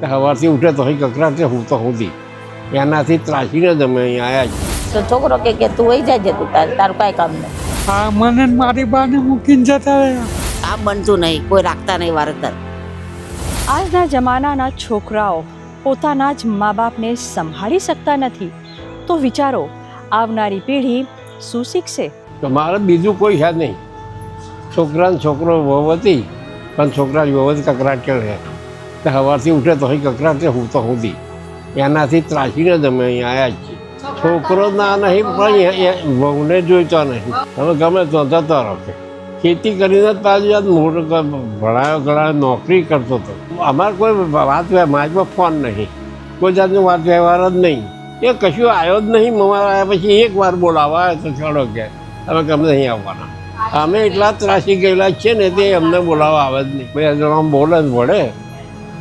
સવારથી ઉઠે તો અહીં કકરાટ છે હું તો સુધી એનાથી ત્રાસીને જ અમે અહીં આવ્યા છીએ. તો છોકરો કે તું વહી જાય તું તારું કાંઈ કામ નહીં. હા, મને ને મારી બાને મૂકીને જતા રહ્યા. આ બનતું નહીં, કોઈ રાખતા નહીં વારતર. આજના જમાનાના છોકરાઓ પોતાના જ મા બાપને સંભાળી શકતા નથી તો વિચારો આવનારી પેઢી શું શીખશે. તો મારે બીજું કોઈ છે નહીં. છોકરાને છોકરો વહુ હતી પણ છોકરા વહુ જ કકરાટ કરે. તો સવારથી ઉઠે તો અહીં કકરાટ છે હું તો સુધી એનાથી ત્રાસીને જ અમે અહીં આવ્યા છીએ. છોકરો ના નહીં પણ વહુને જોઈતો નહીં. તમે ગમે તો જતો રહો. ખેતી કરીને જ પાછું યાદ મોટો ભણાયો ગણાયો નોકરી કરતો હતો. અમારે કોઈ વાત માજમાં ફોન નહીં, કોઈ જાતનો વાત વ્યવહાર જ નહીં. એ કશું આવ્યો જ નહીં. અમારા આવ્યા પછી એક વાર બોલાવવા આવ્યો તો ચડો કે અમે ગમે નહીં આવવાના. અમે એટલા ત્રાસી ગયેલા છીએ ને તે અમને બોલાવવા આવે જ નહીં. ભાઈ જણા બોલે જ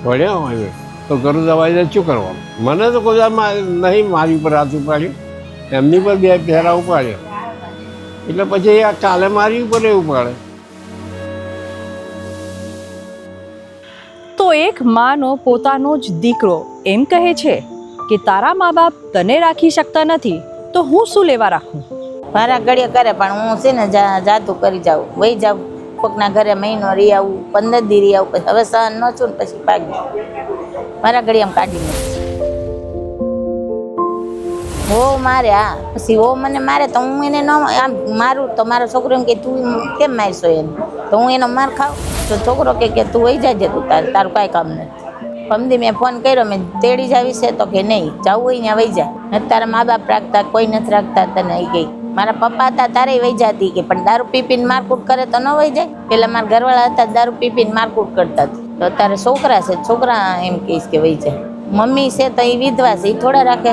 વળ્યા હોય તો ઘરું દવાઈને શું કરવાનું. મને તો કોઈ નહીં મારી ઉપર હાથ ઉપાડ્યો, એમની પર બે ફેરા ઉપાડ્યો એટલે પછી આ કાલે મારી ઉપર એવું પડે. તો એક માનો પોતાનો જ દીકરો એમ કહે છે કે તારા મા બાપ તને રાખી શકતા નથી તો હું શું લેવા રાખું. મારા ઘડીએ કરે પણ હું છે ને જાતું કરી જાઉં, વહી જાઉં કોકના ઘરે મહિનો રહી આવું, 15 દી રહી આવું, પછી હવે સહન ન છું ને પછી ભાગી મારા ઘડી આમ કાઢી નાખી. હો મારે હા પછી હો મને મારે તો હું એને ન આમ મારું તો મારો છોકરો એમ કે તું કેમ મારશો એને, તો હું એનો માર ખાઉં. તો છોકરો કે તું વહી જાય તું તારું કાંઈ કામ નથી. પમદી મેં ફોન કર્યો, મેં તેડી જાવી છે તો કે નહીં જવું હોય ત્યાં વહી જાય. તારા મા બાપ રાખતા કોઈ નથી રાખતા તને આવી ગઈ. મારા પપ્પા હતા તારે વહી જતી કે પણ દારૂ પીપીને મારકૂટ કરે તો ન વહી જાય. પેલા મારા ઘરવાળા હતા દારૂ પીપીને મારકૂટ કરતા તો અત્યારે છોકરા છે, છોકરા એમ કહીશ કે વહી જાય. મમ્મી છે તો એ વિધવા છે, એ થોડા રાખે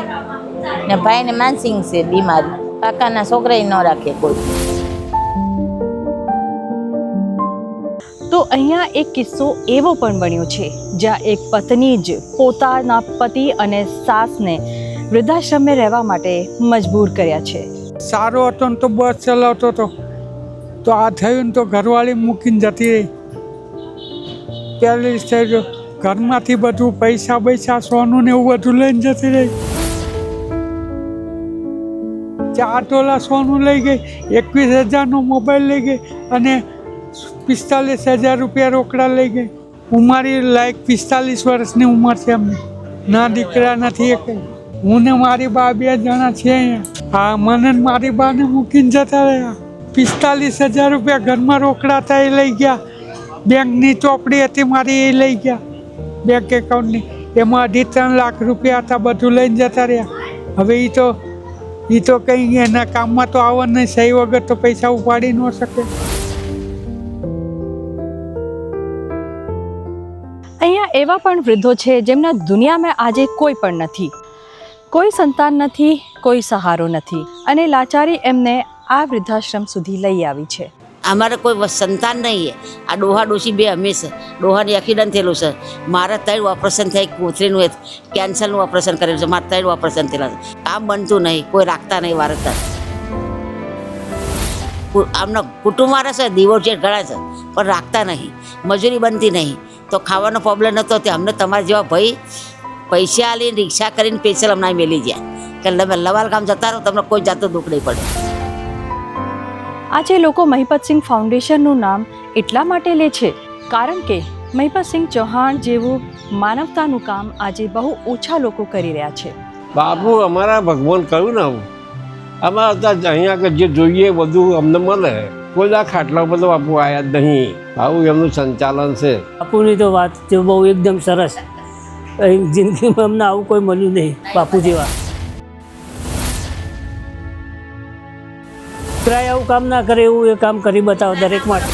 ને ભાઈને માનસિંગ છે બીમારી, કાકાના છોકરા ન રાખે કોઈ. તો અહીંયા એક કિસ્સો એવો પણ બન્યો છે જ્યાં એક પત્ની જ પોતાના પતિ અને સાસને વૃદ્ધાશ્રમે રહેવા માટે મજબૂર કર્યા છે. સારો હતો ને તો બસ ચલાવતો હતો, તો આ થયું ને તો ઘરવાળી મૂકીને જતી રહી. પહેલી થઈ ગયો ઘરમાંથી બધું પૈસા સોનું ને એવું બધું લઈને જતી રહી. 4 તોલા સોનું લઈ ગઈ, 21,000નો મોબાઈલ લઈ ગઈ અને 45,000 રૂપિયા રોકડા લઈ ગઈ. ઉંમરી લાયક 45 વર્ષની ઉંમર છે એમની. ના દીકરા નથી એક. હું ને મારી બા 2 જણા છીએ અહીંયા. હા, મને ને મારી બાને મૂકીને જતા રહ્યા. 45,000 રૂપિયા ઘરમાં રોકડા હતા એ લઈ ગયા. બેંકની ચોપડી હતી મારી એ લઈ ગયા, બેંક એકાઉન્ટની. એમાં 2.5-3 લાખ રૂપિયા હતા, બધું લઈને જતા રહ્યા. હવે એ તો કંઈ એના કામમાં તો આવવાનું નહીં, સહી વગર તો પૈસા ઉપાડી ન શકે. અહીંયા એવા પણ વૃદ્ધો છે જેમના દુનિયામાં આજે કોઈ પણ નથી, કોઈ સંતાન નથી, કોઈ સહારો નથી અને લાચારી એમને આ વૃદ્ધાશ્રમ સુધી લઈ આવી છે. અમારે કોઈ સંતાન નહીં. આ ડોહા ડોશી બે હંમેશા ડોહાની એક્સિડન્ટ થયેલું છે. મારે 3 ઓપરેશન થાય, કોથળીનું કેન્સરનું ઓપરેશન કરેલું છે. મારે 3 ઓપરેશન થયેલા છે. કામ બનતું નહીં, કોઈ રાખતા નહીં વારતર. આમનો કુટુંબ મારે છે, ડિવોર્સ ઘણા છે પણ રાખતા નહીં, મજૂરી બનતી નહીં. તો ખાવાનો પ્રોબ્લેમ નહોતો તે અમને તમારા જેવા ભાઈ પૈસા આલીને રિક્ષા કરીને સ્પેશિયલ અમને મેલી ગયા કે તમે લવાલ ગામ જતા રહો, તમને કોઈ જાતનું દુઃખ નહીં પડે. આજે લોકો મહિપતસિંહ ફાઉન્ડેશનનું નામ એટલા માટે લે છે કારણ કે મહિપતસિંહ ચૌહાણ જેવું માનવતાનું કામ આજે બહુ ઓછા લોકો કરી રહ્યા છે. બાપુ અમારા ભગવાન કહ્યું ને આવું અમારા અહીંયા જે જોઈએ બધું અમને મળે. કોઈ આ ખાટલા બધો બાપુ આવ્યા જ નહીં. આવું એમનું સંચાલન છે. બાપુની તો વાત બહુ એકદમ સરસ. જિંદગીમાં અમને આવું કોઈ મળ્યું નહીં બાપુ જેવા. પ્રાય આવું કામ ના કરે એવું એ કામ કરી બતાવો દરેક માટે.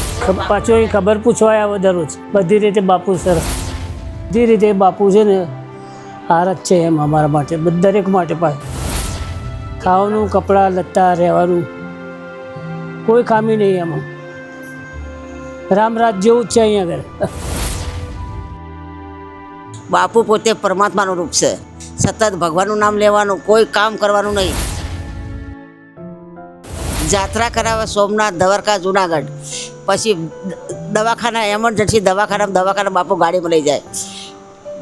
પાછો એ ખબર પૂછવા આવે દરરોજ. બધી રીતે બાપુ સરસ, બધી રીતે બાપુ છે ને હાર જ છે એમ અમારા માટે, દરેક માટે. પાછું ખાવાનું, કપડાં, લત્તા, રહેવાનું કોઈ ખામી નહીં એમાં. રામરાજ જેવું જ છે અહીંયા આગળ. બાપુ પોતે પરમાત્માનું રૂપ છે. સતત ભગવાનનું નામ લેવાનું, કોઈ કામ કરવાનું નહીં. જાત્રા કરાવે સોમનાથ, દ્વારકા, જુનાગઢ, પછી દવાખાના, એમરજન્સી દવાખાના બાપુ ગાડીમાં લઈ જાય.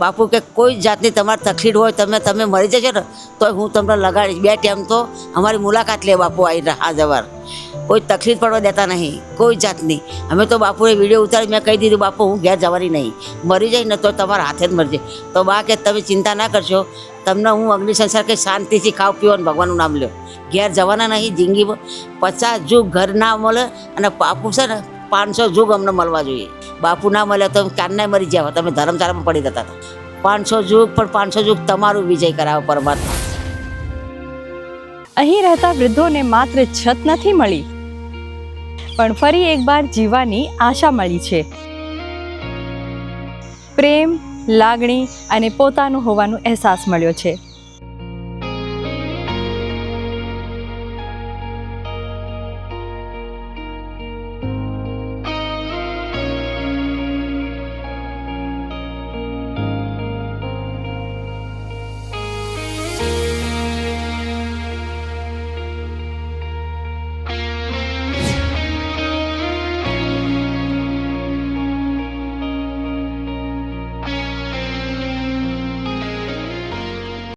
બાપુ કે કોઈ જાતની તમારી તકલીફ હોય તમે મરી જશો ને તો હું તમને લગાડીશ, 2 ટાઈમ તો અમારી મુલાકાત લે બાપુ આવી રહ્યા જવાર, કોઈ તકલીફ પડવા દેતા નહીં કોઈ જાતની. અમે તો બાપુએ વિડીયો ઉતારી મેં કહી દીધું બાપુ હું ઘેર જવાની નહીં, મરી જાય ને તો તમારા હાથે જ મરજે. તો બા કે તમે ચિંતા ના કરશો, તમને હું અગ્નિ સંસાર કે શાંતિથી ખાવ પીવો ને ભગવાનનું નામ લ્યો, ઘેર જવાના નહીં જિંદગીમાં. 50 યુગ ઘર ના મળે અને બાપુ છે ને 500 યુગ અમને મળવા જોઈએ. બાપુ ના મળે તો ક્યારના મરી જાવ, તમે ધર્મશાળામાં પડી જતા હતા. 500 યુગ પણ 500 યુગ તમારું વિજય કરાવો પરમાત્મા. અહીં રહેતા વૃદ્ધોને માત્ર છત નથી મળી, પણ ફરી એકવાર જીવવાની આશા મળી છે. પ્રેમ, લાગણી અને પોતાનું હોવાનો અહેસાસ મળ્યો છે.